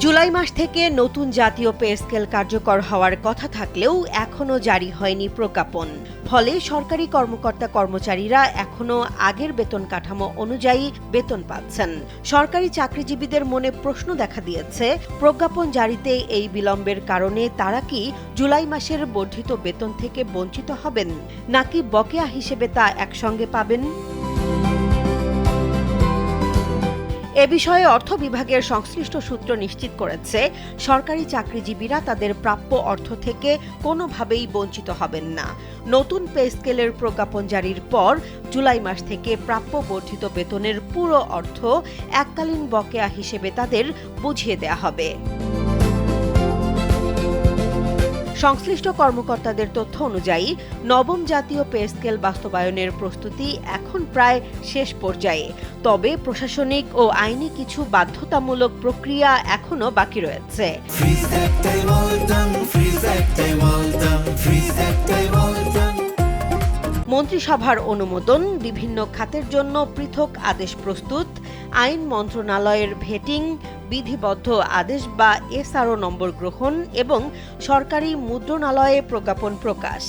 জুলাই মাস থেকে নতুন জাতীয় পে স্কেল কার্যকর হওয়ার কথা থাকলেও এখনো জারি হয়নি প্রজ্ঞাপন। ফলে সরকারি কর্মকর্তা-কর্মচারীরা এখনো আগের বেতন কাঠামো অনুযায়ী বেতন পাচ্ছেন। সরকারি চাকরিজীবীদের মনে প্রশ্ন দেখা দিয়েছে, প্রজ্ঞাপন জারিতে এই বিলম্বের কারণে তারা কি জুলাই মাসের বর্ধিত বেতন থেকে বঞ্চিত হবেন, নাকি বকেয়া হিসেবে তা একসঙ্গে পাবেন? এ বিষয়ে অর্থ বিভাগের সংশ্লিষ্ট সূত্র নিশ্চিত করেছে, সরকারি চাকরিজীবীরা তাদের প্রাপ্য অর্থ থেকে কোনোভাবেই বঞ্চিত হবেন না। নতুন পে স্কেলের প্রজ্ঞাপন জারির পর জুলাই মাস থেকে প্রাপ্য বর্ধিত বেতনের পুরো অর্থ এককালীন বকেয়া হিসেবে তাদের বুঝিয়ে দেয়া হবে। সংশ্লিষ্ট কর্মকর্তাদের তথ্য অনুযায়ী নবম জাতীয় পে স্কেল বাস্তবায়নের প্রস্তুতি এখন প্রায় শেষ পর্যায়ে। তবে প্রশাসনিক ও আইনি কিছু বাধ্যতামূলক প্রক্রিয়া এখনো বাকি রয়েছে। মন্ত্রিসভার অনুমোদন, বিভিন্ন খাতের জন্য পৃথক আদেশ প্রস্তুত, আইন মন্ত্রণালয়ের ভেটিং, বিধিবদ্ধ আদেশ বা এসআরও নম্বর গ্রহণ এবং সরকারি মুদ্রণালয়ে প্রজ্ঞাপন প্রকাশ,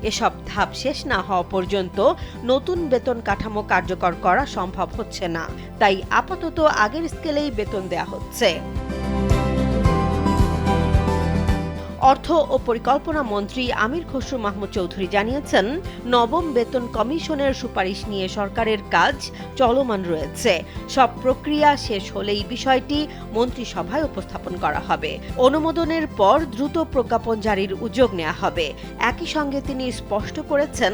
এসব ধাপ শেষ না হওয়া পর্যন্ত নতুন বেতন কাঠামো কার্যকর করা সম্ভব হচ্ছে না। তাই আপাতত আগের স্কেলেই বেতন দেয়া হচ্ছে। অর্থ ও পরিকল্পনা মন্ত্রী আমির খসরু মাহমুদ চৌধুরী জানিয়েছেন, নবম বেতন কমিশনের সুপারিশ নিয়ে সরকারের কাজ চলমান রয়েছে। সব প্রক্রিয়া শেষ হলেই বিষয়টি মন্ত্রিসভায় উপস্থাপন করা হবে। অনুমোদনের পর দ্রুত প্রজ্ঞাপন জারির উদ্যোগ নেওয়া হবে। একই সঙ্গে তিনি স্পষ্ট করেছেন,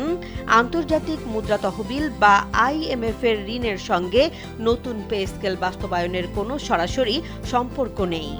আন্তর্জাতিক মুদ্রা তহবিল বা IMF এর ঋণের সঙ্গে নতুন পে স্কেল বাস্তবায়নের কোনো সরাসরি সম্পর্ক নেই।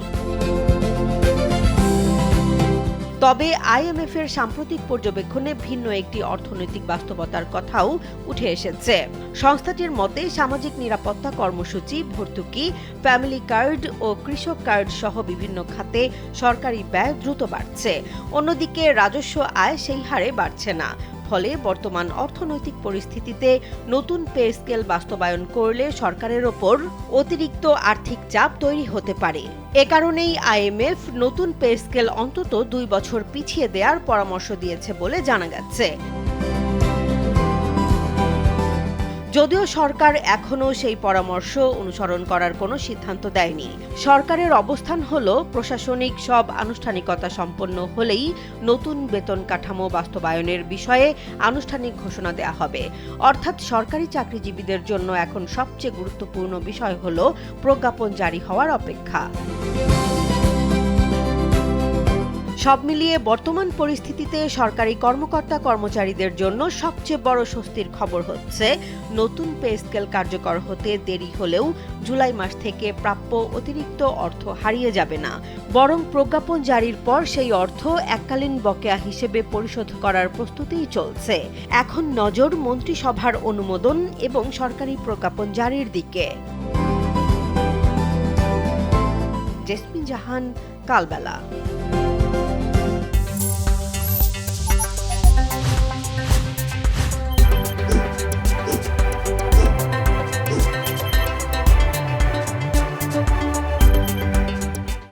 তবে IMF এর সাম্প্রতিক পর্যবেক্ষণে ভিন্ন একটি অর্থনৈতিক বাস্তবতার কথাও উঠে এসেছে। সংস্থাটির মতে, সামাজিক নিরাপত্তা কর্মসূচি, ভর্তুকি, ফ্যামিলি কার্ড ও কৃষক কার্ড সহ বিভিন্ন খাতে সরকারি ব্যয় দ্রুত বাড়ছে। অন্যদিকে রাজস্ব আয় সেই হারে বাড়ছে না। ফলে বর্তমান অর্থনৈতিক পরিস্থিতিতে নতুন পে স্কেল বাস্তবায়ন করলে সরকারের ওপর অতিরিক্ত আর্থিক চাপ তৈরি হতে পারে। এ কারণেই IMF নতুন পে স্কেল অন্তত 2 বছর পিছিয়ে দেওয়ার পরামর্শ দিয়েছে বলে জানা গেছে। যদিও সরকার এখনো সেই পরামর্শ অনুসরণ করার কোনো সিদ্ধান্ত দেয়নি। সরকারের অবস্থান হলো, প্রশাসনিক সব আনুষ্ঠানিকতা সম্পন্ন হলেই নতুন বেতন কাঠামো বাস্তবায়নের বিষয়ে আনুষ্ঠানিক ঘোষণা দেওয়া হবে। অর্থাৎ সরকারি চাকরিজীবীদের জন্য এখন সবচেয়ে গুরুত্বপূর্ণ বিষয় হলো প্রজ্ঞাপন জারি হওয়ার অপেক্ষা। সব মিলিয়ে বর্তমান পরিস্থিতিতে সরকারি কর্মকর্তা-কর্মচারীদের জন্য সবচেয়ে বড় স্বস্তির খবর হচ্ছে, নতুন পে স্কেল কার্যকর হতে দেরি হলেও জুলাই মাস থেকে প্রাপ্য অতিরিক্ত অর্থ হারিয়ে যাবে না। বরং প্রজ্ঞাপন জারির পর সেই অর্থ এককালীন বকেয়া হিসেবে পরিশোধ করার প্রস্তুতিই চলছে। এখন নজর মন্ত্রিসভার অনুমোদন এবং সরকারি প্রজ্ঞাপন জারির দিকে। জেসমিন জাহান, কালবেলা।